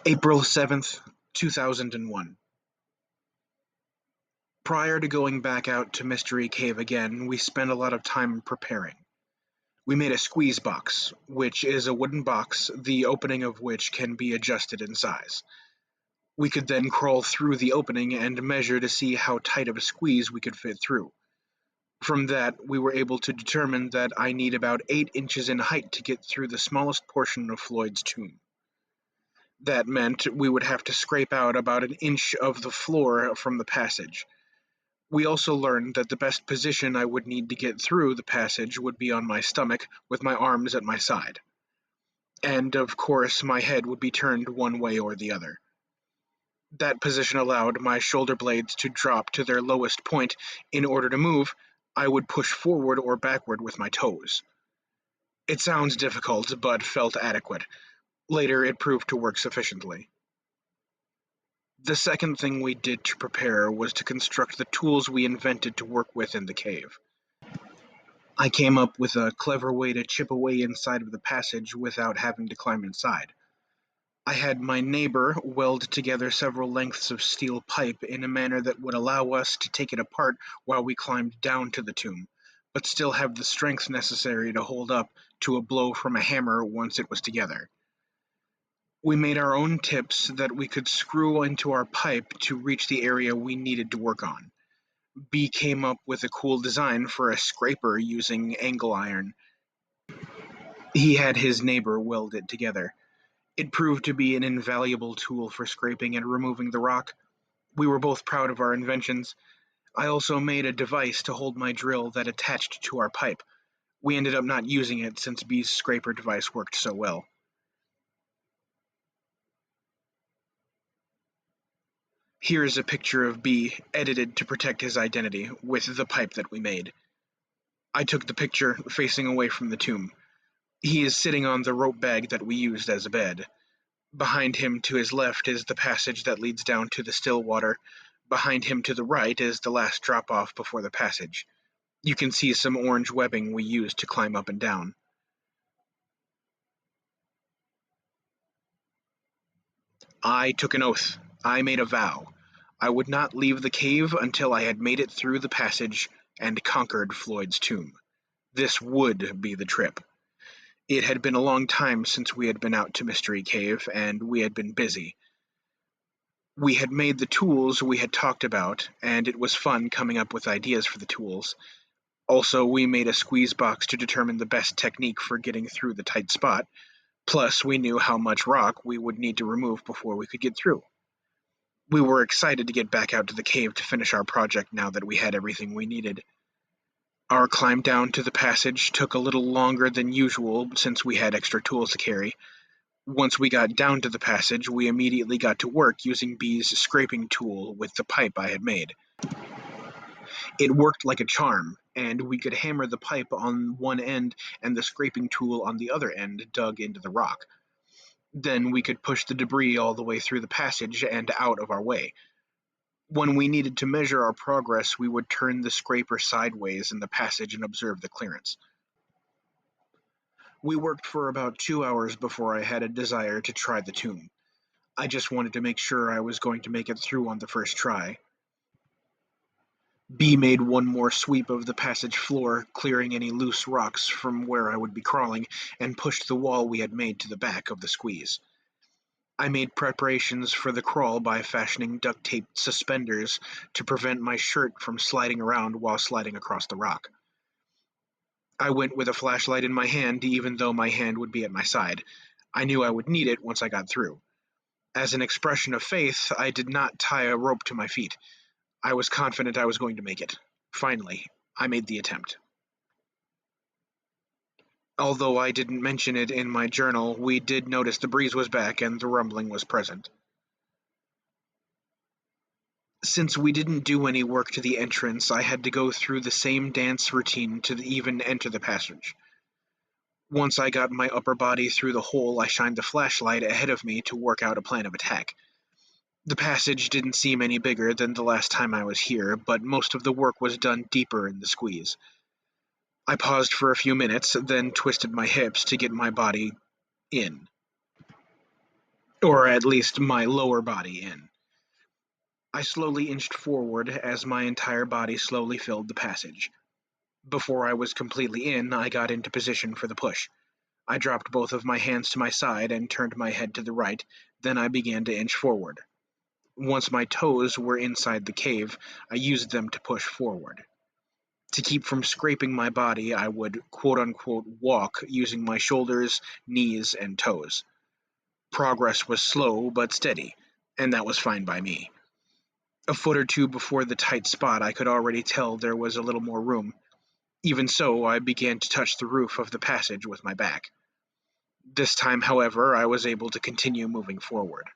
April 7th, 2001. Prior to going back out to Mystery Cave again, we spent a lot of time preparing. We made a squeeze box, which is a wooden box, the opening of which can be adjusted in size. We could then crawl through the opening and measure to see how tight of a squeeze we could fit through. From that, we were able to determine that I need about 8 inches in height to get through the smallest portion of Floyd's tomb. That meant we would have to scrape out about an inch of the floor from the passage. We also learned that the best position I would need to get through the passage would be on my stomach with my arms at my side. And, of course, my head would be turned one way or the other. That position allowed my shoulder blades to drop to their lowest point. In order to move, I would push forward or backward with my toes. It sounds difficult, but felt adequate. Later, it proved to work sufficiently. The second thing we did to prepare was to construct the tools we invented to work with in the cave. I came up with a clever way to chip away inside of the passage without having to climb inside. I had my neighbor weld together several lengths of steel pipe in a manner that would allow us to take it apart while we climbed down to the tomb, but still have the strength necessary to hold up to a blow from a hammer once it was together. We made our own tips that we could screw into our pipe to reach the area we needed to work on. B came up with a cool design for a scraper using angle iron. He had his neighbor weld it together. It proved to be an invaluable tool for scraping and removing the rock. We were both proud of our inventions. I also made a device to hold my drill that attached to our pipe. We ended up not using it since B's scraper device worked so well. Here is a picture of B, edited to protect his identity, with the pipe that we made. I took the picture facing away from the tomb. He is sitting on the rope bag that we used as a bed. Behind him to his left is the passage that leads down to the still water. Behind him to the right is the last drop-off before the passage. You can see some orange webbing we used to climb up and down. I took an oath. I made a vow. I would not leave the cave until I had made it through the passage and conquered Floyd's tomb. This would be the trip. It had been a long time since we had been out to Mystery Cave, and we had been busy. We had made the tools we had talked about, and it was fun coming up with ideas for the tools. Also, we made a squeeze box to determine the best technique for getting through the tight spot. Plus, we knew how much rock we would need to remove before we could get through. We were excited to get back out to the cave to finish our project now that we had everything we needed. Our climb down to the passage took a little longer than usual since we had extra tools to carry. Once we got down to the passage, we immediately got to work using B's scraping tool with the pipe I had made. It worked like a charm, and we could hammer the pipe on one end and the scraping tool on the other end dug into the rock. Then we could push the debris all the way through the passage and out of our way. When we needed to measure our progress, we would turn the scraper sideways in the passage and observe the clearance. We worked for about 2 hours before I had a desire to try the tomb. I just wanted to make sure I was going to make it through on the first try. B made one more sweep of the passage floor, clearing any loose rocks from where I would be crawling, and pushed the wall we had made to the back of the squeeze. I made preparations for the crawl by fashioning duct-taped suspenders to prevent my shirt from sliding around while sliding across the rock. I went with a flashlight in my hand, even though my hand would be at my side. I knew I would need it once I got through. As an expression of faith, I did not tie a rope to my feet. I was confident I was going to make it. Finally, I made the attempt. Although I didn't mention it in my journal, we did notice the breeze was back and the rumbling was present. Since we didn't do any work to the entrance, I had to go through the same dance routine to even enter the passage. Once I got my upper body through the hole, I shined the flashlight ahead of me to work out a plan of attack. The passage didn't seem any bigger than the last time I was here, but most of the work was done deeper in the squeeze. I paused for a few minutes, then twisted my hips to get my body in. or at least my lower body, in. I slowly inched forward as my entire body slowly filled the passage. Before I was completely in, I got into position for the push. I dropped both of my hands to my side and turned my head to the right, then I began to inch forward. Once my toes were inside the cave, I used them to push forward. To keep from scraping my body, I would quote unquote walk using my shoulders, knees, and toes. Progress was slow but steady, and that was fine by me. A foot or two before the tight spot, I could already tell there was a little more room. Even so, I began to touch the roof of the passage with my back. This time, however, I was able to continue moving forward.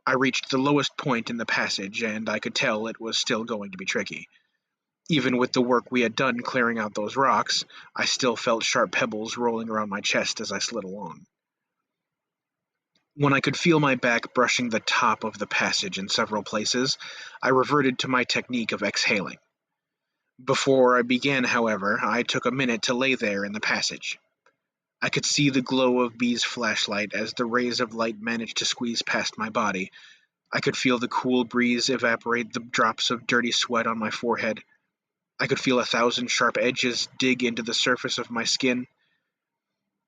I reached the lowest point in the passage, and I could tell it was still going to be tricky. Even with the work we had done clearing out those rocks, I still felt sharp pebbles rolling around my chest as I slid along. When I could feel my back brushing the top of the passage in several places, I reverted to my technique of exhaling. Before I began, however, I took a minute to lay there in the passage. I could see the glow of B's flashlight as the rays of light managed to squeeze past my body. I could feel the cool breeze evaporate the drops of dirty sweat on my forehead. I could feel 1,000 sharp edges dig into the surface of my skin.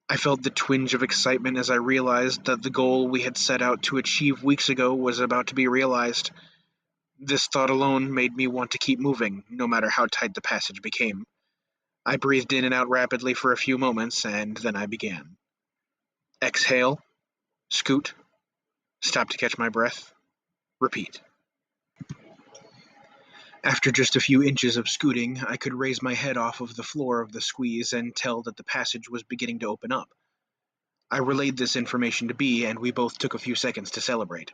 I felt the twinge of excitement as I realized that the goal we had set out to achieve weeks ago was about to be realized. This thought alone made me want to keep moving, no matter how tight the passage became. I breathed in and out rapidly for a few moments, and then I began. Exhale, scoot, stop to catch my breath, repeat. After just a few inches of scooting, I could raise my head off of the floor of the squeeze and tell that the passage was beginning to open up. I relayed this information to B, and we both took a few seconds to celebrate.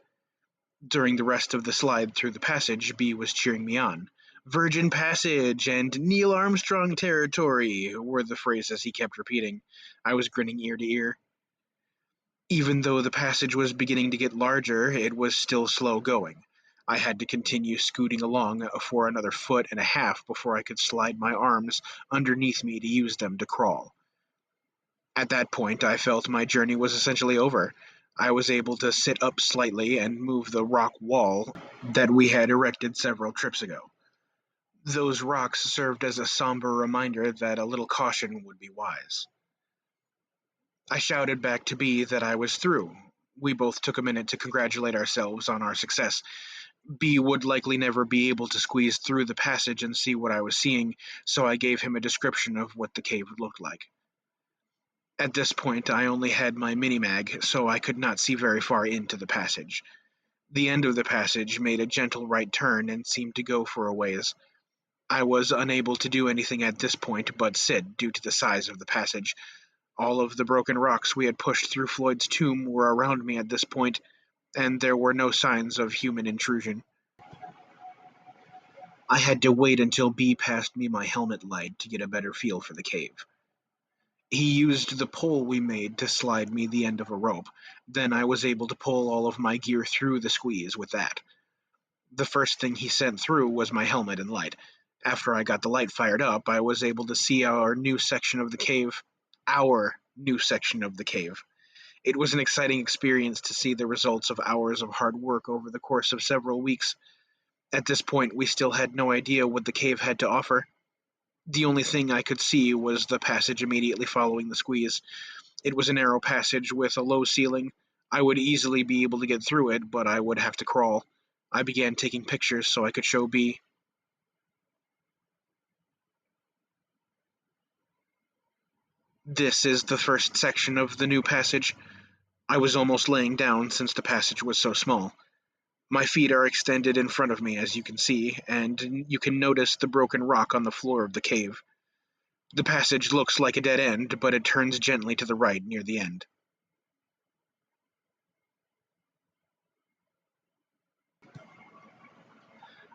During the rest of the slide through the passage, B was cheering me on. Virgin Passage and Neil Armstrong territory were the phrases he kept repeating. I was grinning ear to ear. Even though the passage was beginning to get larger, it was still slow going. I had to continue scooting along for another foot and a half before I could slide my arms underneath me to use them to crawl. At that point, I felt my journey was essentially over. I was able to sit up slightly and move the rock wall that we had erected several trips ago. Those rocks served as a somber reminder that a little caution would be wise. I shouted back to B that I was through. We both took a minute to congratulate ourselves on our success. B would likely never be able to squeeze through the passage and see what I was seeing, so I gave him a description of what the cave looked like. At this point, I only had my mini-mag, so I could not see very far into the passage. The end of the passage made a gentle right turn and seemed to go for a ways. I was unable to do anything at this point but sit due to the size of the passage. All of the broken rocks we had pushed through Floyd's tomb were around me at this point, and there were no signs of human intrusion. I had to wait until B passed me my helmet light to get a better feel for the cave. He used the pole we made to slide me the end of a rope. Then I was able to pull all of my gear through the squeeze with that. The first thing he sent through was my helmet and light. After I got the light fired up, I was able to see our new section of the cave. Our new section of the cave. It was an exciting experience to see the results of hours of hard work over the course of several weeks. At this point, we still had no idea what the cave had to offer. The only thing I could see was the passage immediately following the squeeze. It was a narrow passage with a low ceiling. I would easily be able to get through it, but I would have to crawl. I began taking pictures so I could show B. This is the first section of the new passage. I was almost laying down since the passage was so small. My feet are extended in front of me, as you can see, and you can notice the broken rock on the floor of the cave. The passage looks like a dead end, but it turns gently to the right near the end.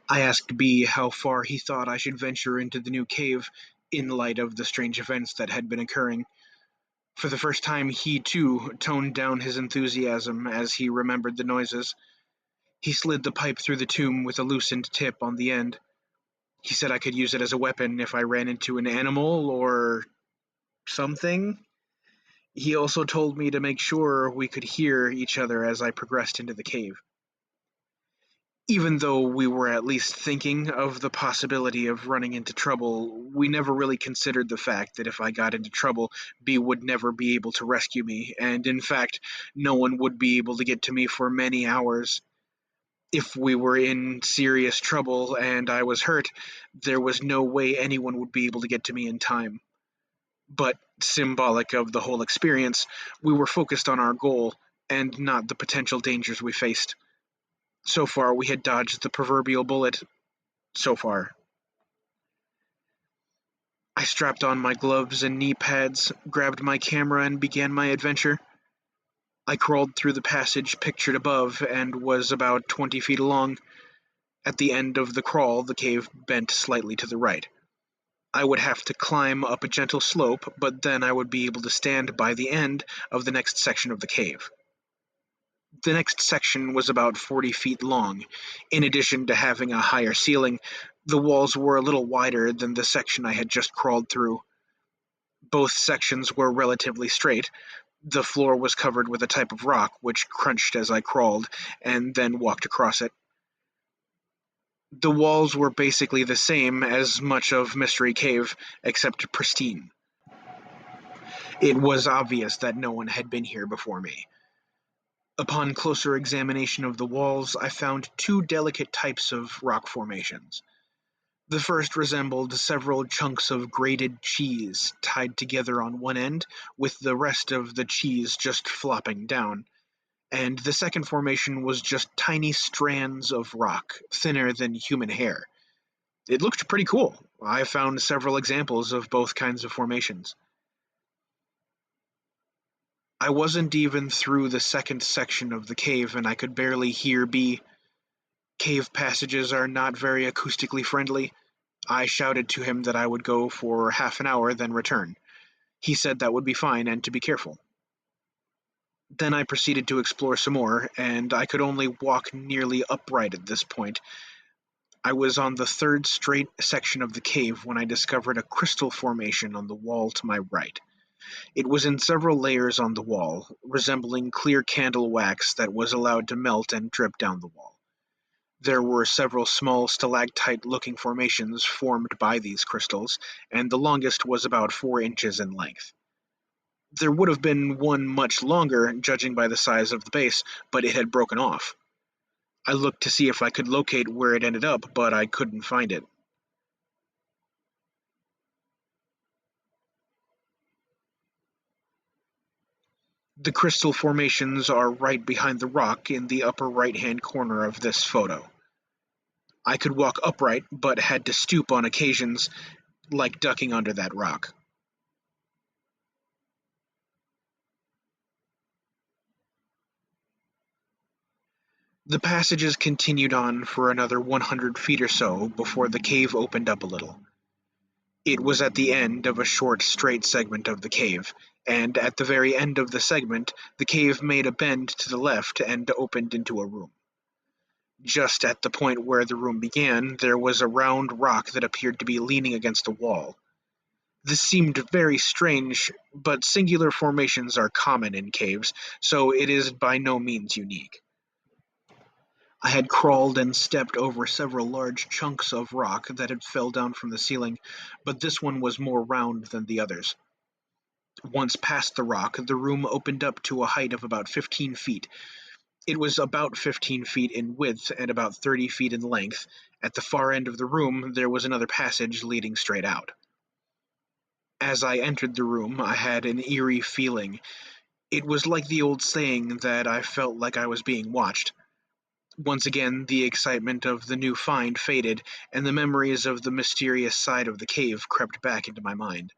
I asked B how far he thought I should venture into the new cave in light of the strange events that had been occurring. For the first time, he too toned down his enthusiasm as he remembered the noises. He slid the pipe through the tomb with a loosened tip on the end. He said I could use it as a weapon if I ran into an animal or something. He also told me to make sure we could hear each other as I progressed into the cave. Even though we were at least thinking of the possibility of running into trouble, we never really considered the fact that if I got into trouble, B would never be able to rescue me, and in fact, no one would be able to get to me for many hours. If we were in serious trouble and I was hurt, there was no way anyone would be able to get to me in time. But symbolic of the whole experience, we were focused on our goal and not the potential dangers we faced. So far, we had dodged the proverbial bullet. So far. I strapped on my gloves and knee pads, grabbed my camera, and began my adventure. I crawled through the passage pictured above and was about 20 feet along. At the end of the crawl, the cave bent slightly to the right. I would have to climb up a gentle slope, but then I would be able to stand by the end of the next section of the cave. The next section was about 40 feet long. In addition to having a higher ceiling, the walls were a little wider than the section I had just crawled through. Both sections were relatively straight. The floor was covered with a type of rock which crunched as I crawled, and then walked across it. The walls were basically the same as much of Mystery Cave, except pristine. It was obvious that no one had been here before me. Upon closer examination of the walls, I found two delicate types of rock formations. The first resembled several chunks of grated cheese tied together on one end, with the rest of the cheese just flopping down. And the second formation was just tiny strands of rock, thinner than human hair. It looked pretty cool. I found several examples of both kinds of formations. I wasn't even through the second section of the cave, and I could barely hear B. Cave passages are not very acoustically friendly. I shouted to him that I would go for half an hour, then return. He said that would be fine and to be careful. Then I proceeded to explore some more, and I could only walk nearly upright at this point. I was on the third straight section of the cave when I discovered a crystal formation on the wall to my right. It was in several layers on the wall, resembling clear candle wax that was allowed to melt and drip down the wall. There were several small stalactite-looking formations formed by these crystals, and the longest was about 4 inches in length. There would have been one much longer, judging by the size of the base, but it had broken off. I looked to see if I could locate where it ended up, but I couldn't find it. The crystal formations are right behind the rock in the upper right-hand corner of this photo. I could walk upright, but had to stoop on occasions, like ducking under that rock. The passages continued on for another 100 feet or so before the cave opened up a little. It was at the end of a short, straight segment of the cave, and at the very end of the segment, the cave made a bend to the left and opened into a room. Just at the point where the room began, there was a round rock that appeared to be leaning against the wall. This seemed very strange, but singular formations are common in caves, so it is by no means unique. I had crawled and stepped over several large chunks of rock that had fell down from the ceiling, but this one was more round than the others. Once past the rock, the room opened up to a height of about 15 feet. It was about 15 feet in width and about 30 feet in length. At the far end of the room, there was another passage leading straight out. As I entered the room, I had an eerie feeling. It was like the old saying that I felt like I was being watched. Once again, the excitement of the new find faded, and the memories of the mysterious side of the cave crept back into my mind.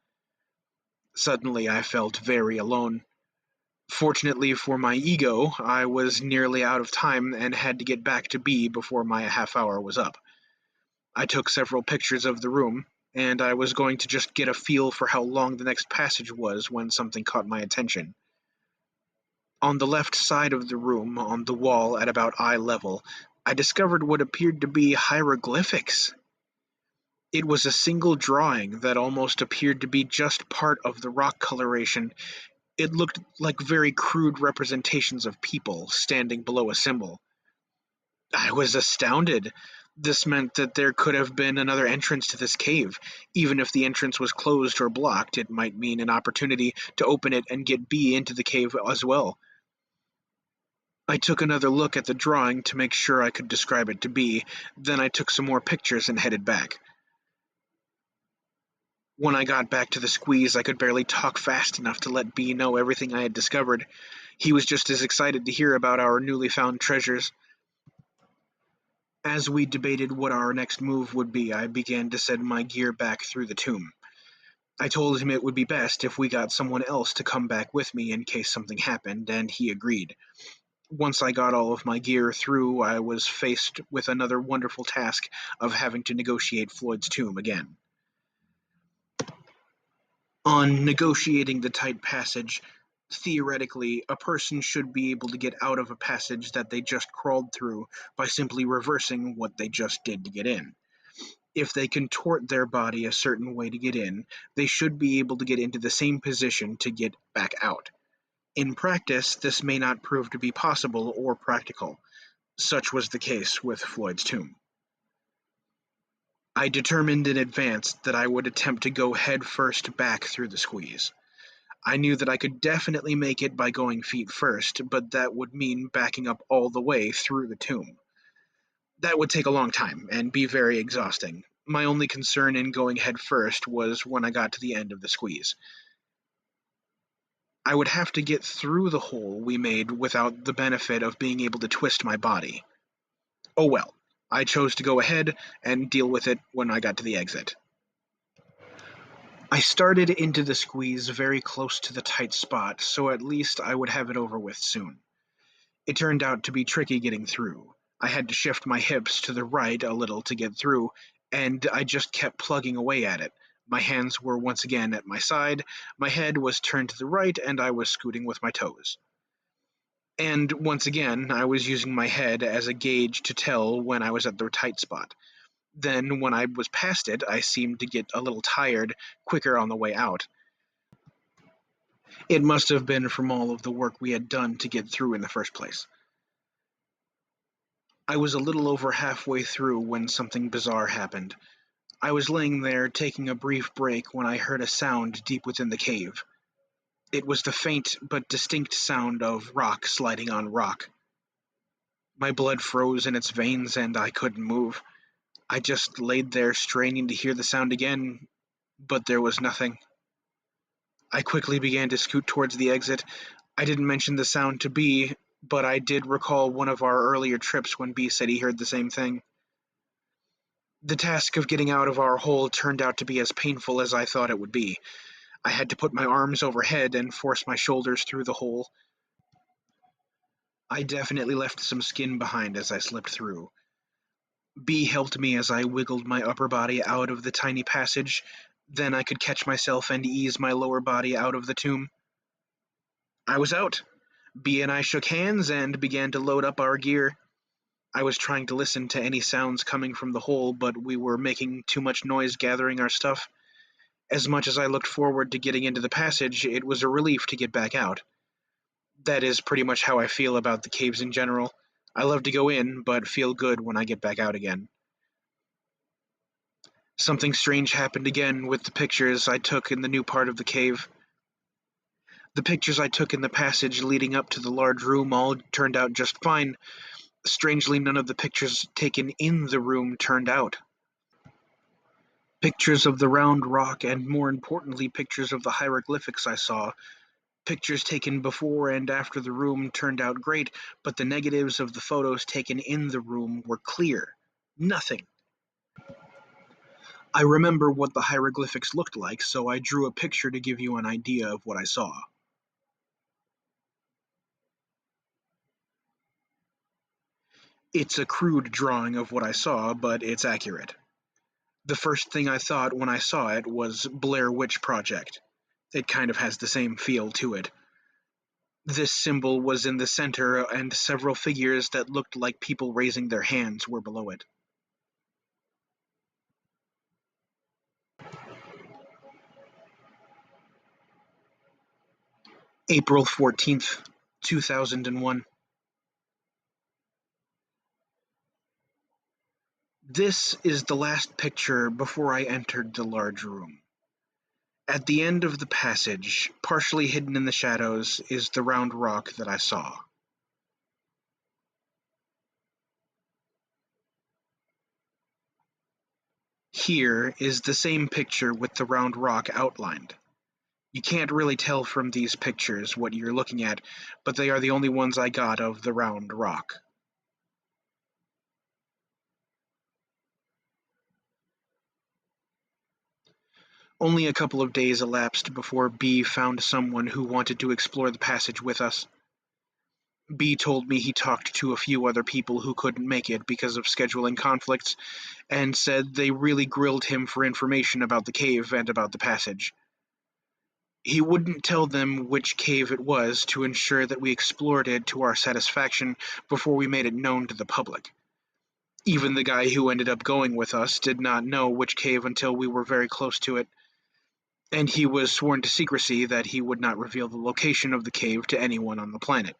Suddenly, I felt very alone. Fortunately for my ego, I was nearly out of time and had to get back to B before my half hour was up. I took several pictures of the room, and I was going to just get a feel for how long the next passage was when something caught my attention. On the left side of the room, on the wall at about eye level, I discovered what appeared to be hieroglyphics. It was a single drawing that almost appeared to be just part of the rock coloration. It looked like very crude representations of people standing below a symbol. I was astounded. This meant that there could have been another entrance to this cave. Even if the entrance was closed or blocked, it might mean an opportunity to open it and get B into the cave as well. I took another look at the drawing to make sure I could describe it to B, then I took some more pictures and headed back. When I got back to the squeeze, I could barely talk fast enough to let B know everything I had discovered. He was just as excited to hear about our newly found treasures. As we debated what our next move would be, I began to send my gear back through the tomb. I told him it would be best if we got someone else to come back with me in case something happened, and he agreed. Once I got all of my gear through, I was faced with another wonderful task of having to negotiate Floyd's tomb again. On negotiating the tight passage, theoretically, a person should be able to get out of a passage that they just crawled through by simply reversing what they just did to get in. If they contort their body a certain way to get in, they should be able to get into the same position to get back out. In practice, this may not prove to be possible or practical. Such was the case with Floyd's tomb. I determined in advance that I would attempt to go head first back through the squeeze. I knew that I could definitely make it by going feet first, but that would mean backing up all the way through the tomb. That would take a long time and be very exhausting. My only concern in going head first was when I got to the end of the squeeze. I would have to get through the hole we made without the benefit of being able to twist my body. Oh well, I chose to go ahead and deal with it when I got to the exit. I started into the squeeze very close to the tight spot, so at least I would have it over with soon. It turned out to be tricky getting through. I had to shift my hips to the right a little to get through, and I just kept plugging away at it. My hands were once again at my side, my head was turned to the right, and I was scooting with my toes. And once again, I was using my head as a gauge to tell when I was at the tight spot. Then, when I was past it, I seemed to get a little tired, quicker on the way out. It must have been from all of the work we had done to get through in the first place. I was a little over halfway through when something bizarre happened. I was laying there taking a brief break when I heard a sound deep within the cave. It was the faint but distinct sound of rock sliding on rock. My blood froze in its veins and I couldn't move. I just laid there straining to hear the sound again, but there was nothing. I quickly began to scoot towards the exit. I didn't mention the sound to B, but I did recall one of our earlier trips when B said he heard the same thing. The task of getting out of our hole turned out to be as painful as I thought it would be. I had to put my arms overhead and force my shoulders through the hole. I definitely left some skin behind as I slipped through. B helped me as I wiggled my upper body out of the tiny passage. Then I could catch myself and ease my lower body out of the tomb. I was out. B and I shook hands and began to load up our gear. I was trying to listen to any sounds coming from the hole, but we were making too much noise gathering our stuff. As much as I looked forward to getting into the passage, it was a relief to get back out. That is pretty much how I feel about the caves in general. I love to go in, but feel good when I get back out again. Something strange happened again with the pictures I took in the new part of the cave. The pictures I took in the passage leading up to the large room all turned out just fine. Strangely, none of the pictures taken in the room turned out. Pictures of the round rock, and more importantly, pictures of the hieroglyphics I saw. Pictures taken before and after the room turned out great, but the negatives of the photos taken in the room were clear. Nothing. I remember what the hieroglyphics looked like, so I drew a picture to give you an idea of what I saw. It's a crude drawing of what I saw, but it's accurate. The first thing I thought when I saw it was Blair Witch Project. It kind of has the same feel to it. This symbol was in the center, and several figures that looked like people raising their hands were below it. April 14th, 2001. This is the last picture before I entered the large room. At the end of the passage, partially hidden in the shadows, is the round rock that I saw. Here is the same picture with the round rock outlined. You can't really tell from these pictures what you're looking at, but they are the only ones I got of the round rock. Only a couple of days elapsed before B found someone who wanted to explore the passage with us. B told me he talked to a few other people who couldn't make it because of scheduling conflicts, and said they really grilled him for information about the cave and about the passage. He wouldn't tell them which cave it was to ensure that we explored it to our satisfaction before we made it known to the public. Even the guy who ended up going with us did not know which cave until we were very close to it, and he was sworn to secrecy that he would not reveal the location of the cave to anyone on the planet.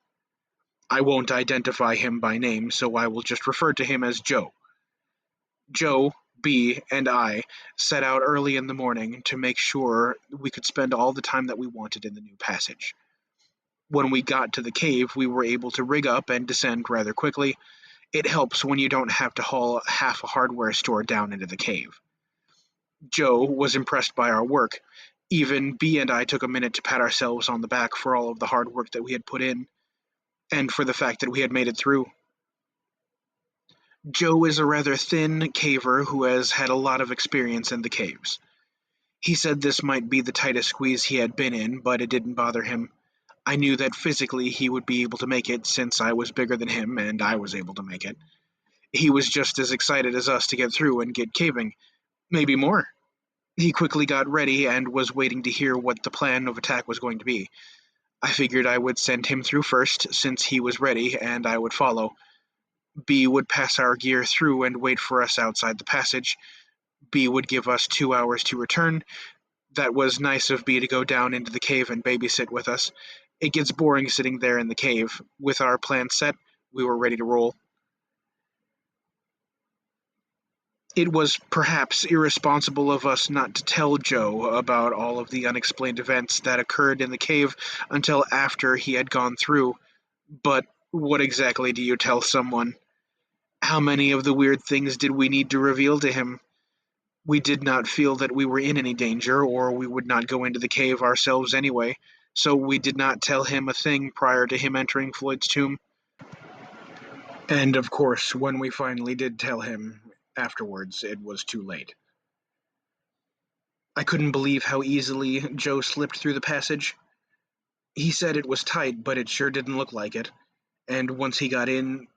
I won't identify him by name, so I will just refer to him as Joe. Joe, B, and I set out early in the morning to make sure we could spend all the time that we wanted in the new passage. When we got to the cave, we were able to rig up and descend rather quickly. It helps when you don't have to haul half a hardware store down into the cave. Joe was impressed by our work. Even B and I took a minute to pat ourselves on the back for all of the hard work that we had put in, and for the fact that we had made it through. Joe is a rather thin caver who has had a lot of experience in the caves. He said this might be the tightest squeeze he had been in, but it didn't bother him. I knew that physically he would be able to make it since I was bigger than him and I was able to make it. He was just as excited as us to get through and get caving, maybe more. He quickly got ready and was waiting to hear what the plan of attack was going to be. I figured I would send him through first since he was ready and I would follow. B would pass our gear through and wait for us outside the passage. B would give us 2 hours to return. That was nice of B to go down into the cave and babysit with us. It gets boring sitting there in the cave. With our plan set, we were ready to roll. It was perhaps irresponsible of us not to tell Joe about all of the unexplained events that occurred in the cave until after he had gone through. But what exactly do you tell someone? How many of the weird things did we need to reveal to him? We did not feel that we were in any danger, or we would not go into the cave ourselves anyway, so we did not tell him a thing prior to him entering Floyd's tomb. And of course, when we finally did tell him afterwards, it was too late. I couldn't believe how easily Joe slipped through the passage. He said it was tight, but it sure didn't look like it. And once he got in,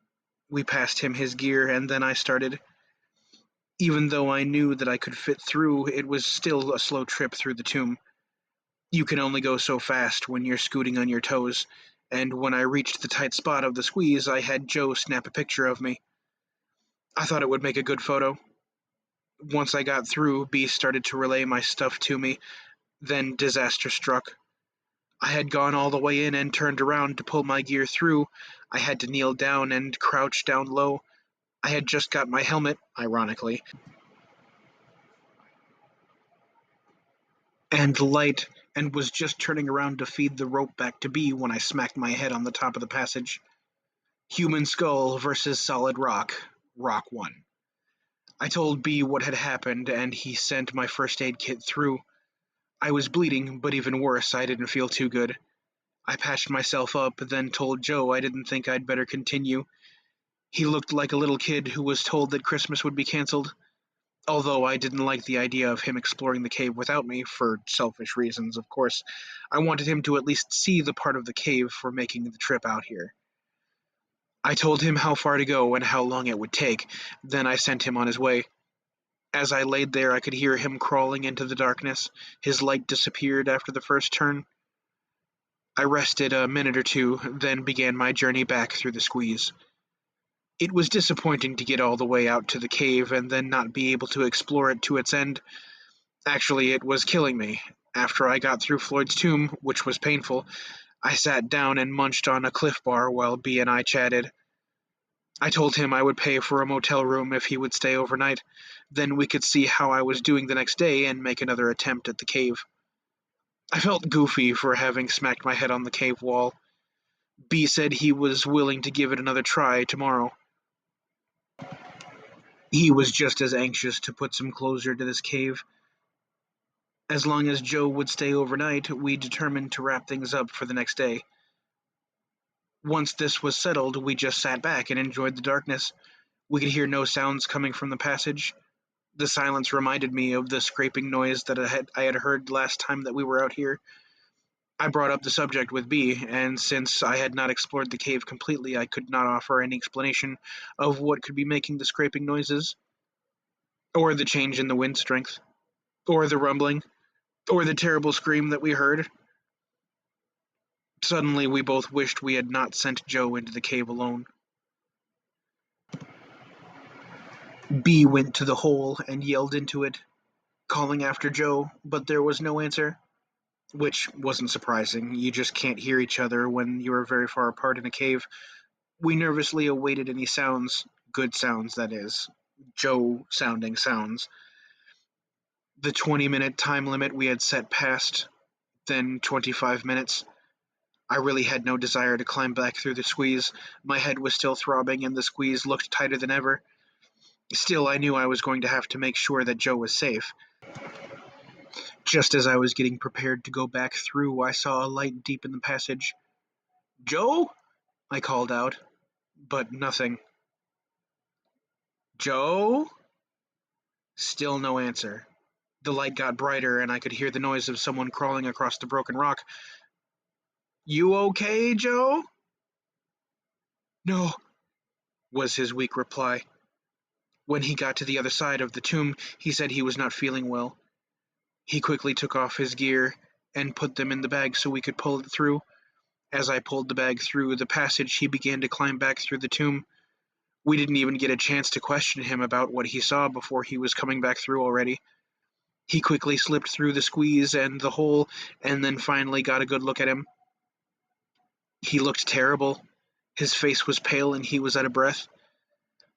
we passed him his gear, and then I started. Even though I knew that I could fit through, it was still a slow trip through the tomb. You can only go so fast when you're scooting on your toes, and when I reached the tight spot of the squeeze, I had Joe snap a picture of me. I thought it would make a good photo. Once I got through, B started to relay my stuff to me, then disaster struck. I had gone all the way in and turned around to pull my gear through. I had to kneel down and crouch down low. I had just got my helmet, ironically, and light, and was just turning around to feed the rope back to B when I smacked my head on the top of the passage. Human skull versus solid rock. Rock won. I told B what had happened, and he sent my first aid kit through. I was bleeding, but even worse, I didn't feel too good. I patched myself up, then told Joe I didn't think I'd better continue. He looked like a little kid who was told that Christmas would be canceled. Although I didn't like the idea of him exploring the cave without me, for selfish reasons, of course, I wanted him to at least see the part of the cave for making the trip out here. I told him how far to go and how long it would take, then I sent him on his way. As I laid there, I could hear him crawling into the darkness. His light disappeared after the first turn. I rested a minute or two, then began my journey back through the squeeze. It was disappointing to get all the way out to the cave and then not be able to explore it to its end. Actually, it was killing me. After I got through Floyd's tomb, which was painful, I sat down and munched on a Cliff Bar while B and I chatted. I told him I would pay for a motel room if he would stay overnight. Then we could see how I was doing the next day and make another attempt at the cave. I felt goofy for having smacked my head on the cave wall. B said he was willing to give it another try tomorrow. He was just as anxious to put some closure to this cave. As long as Joe would stay overnight, we determined to wrap things up for the next day. Once this was settled, we just sat back and enjoyed the darkness. We could hear no sounds coming from the passage. The silence reminded me of the scraping noise that I had heard last time that we were out here. I brought up the subject with B, and since I had not explored the cave completely, I could not offer any explanation of what could be making the scraping noises, or the change in the wind strength, or the rumbling, or the terrible scream that we heard. Suddenly, we both wished we had not sent Joe into the cave alone. B went to the hole and yelled into it, calling after Joe, but there was no answer, which wasn't surprising. You just can't hear each other when you are very far apart in a cave. We nervously awaited any sounds, good sounds, that is, Joe sounding sounds. The 20-minute time limit we had set passed, then 25 minutes. I really had no desire to climb back through the squeeze. My head was still throbbing, and the squeeze looked tighter than ever. Still, I knew I was going to have to make sure that Joe was safe. Just as I was getting prepared to go back through, I saw a light deep in the passage. "Joe?" I called out, but nothing. "Joe?" Still no answer. The light got brighter, and I could hear the noise of someone crawling across the broken rock. "You okay, Joe?" "No," was his weak reply. When he got to the other side of the tomb, he said he was not feeling well. He quickly took off his gear and put them in the bag so we could pull it through. As I pulled the bag through the passage, he began to climb back through the tomb. We didn't even get a chance to question him about what he saw before he was coming back through already. He quickly slipped through the squeeze and the hole, and then finally got a good look at him. He looked terrible. His face was pale and he was out of breath.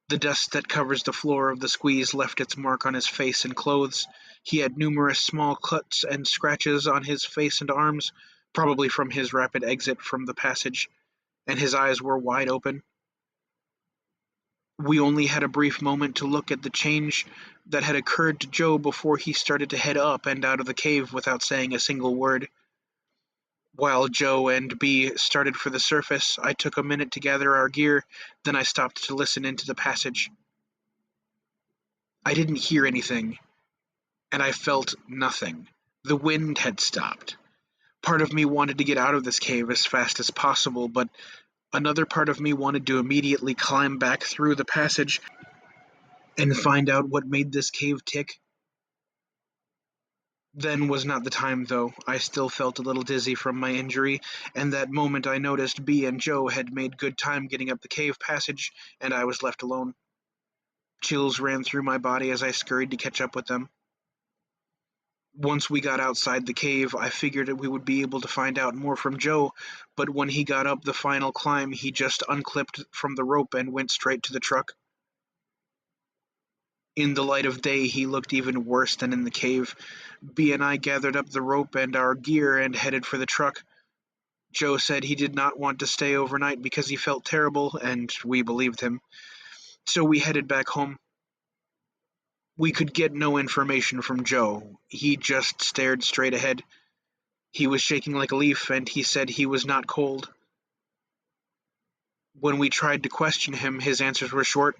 The dust that covers the floor of the squeeze left its mark on his face and clothes. He had numerous small cuts and scratches on his face and arms, probably from his rapid exit from the passage, and his eyes were wide open. We only had a brief moment to look at the change that had occurred to Joe before he started to head up and out of the cave without saying a single word. While Joe and B started for the surface, I took a minute to gather our gear, then I stopped to listen into the passage. I didn't hear anything, and I felt nothing. The wind had stopped. Part of me wanted to get out of this cave as fast as possible, but another part of me wanted to immediately climb back through the passage and find out what made this cave tick. Then was not the time, though. I still felt a little dizzy from my injury, and that moment I noticed B and Joe had made good time getting up the cave passage, and I was left alone. Chills ran through my body as I scurried to catch up with them. Once we got outside the cave, I figured that we would be able to find out more from Joe, but when he got up the final climb, he just unclipped from the rope and went straight to the truck. In the light of day, he looked even worse than in the cave. B and I gathered up the rope and our gear and headed for the truck. Joe said he did not want to stay overnight because he felt terrible, and we believed him. So we headed back home. We could get no information from Joe. He just stared straight ahead. He was shaking like a leaf, and he said he was not cold. When we tried to question him, his answers were short.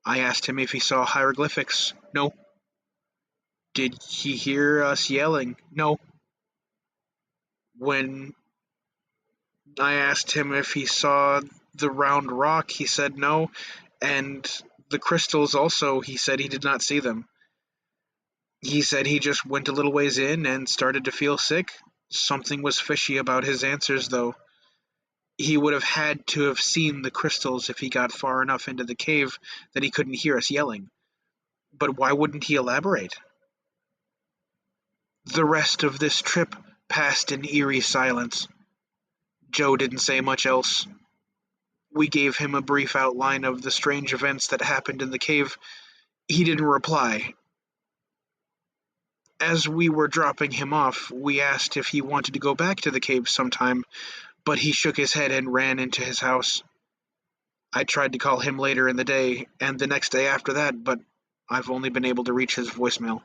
I asked him if he saw hieroglyphics. No. Did he hear us yelling? No. When I asked him if he saw the round rock, he said no, and the crystals also, he said he did not see them. He said he just went a little ways in and started to feel sick. Something was fishy about his answers, though. He would have had to have seen the crystals if he got far enough into the cave that he couldn't hear us yelling. But why wouldn't he elaborate? The rest of this trip passed in eerie silence. Joe didn't say much else. We gave him a brief outline of the strange events that happened in the cave. He didn't reply. As we were dropping him off, we asked if he wanted to go back to the cave sometime, but he shook his head and ran into his house. I tried to call him later in the day and the next day after that, but I've only been able to reach his voicemail.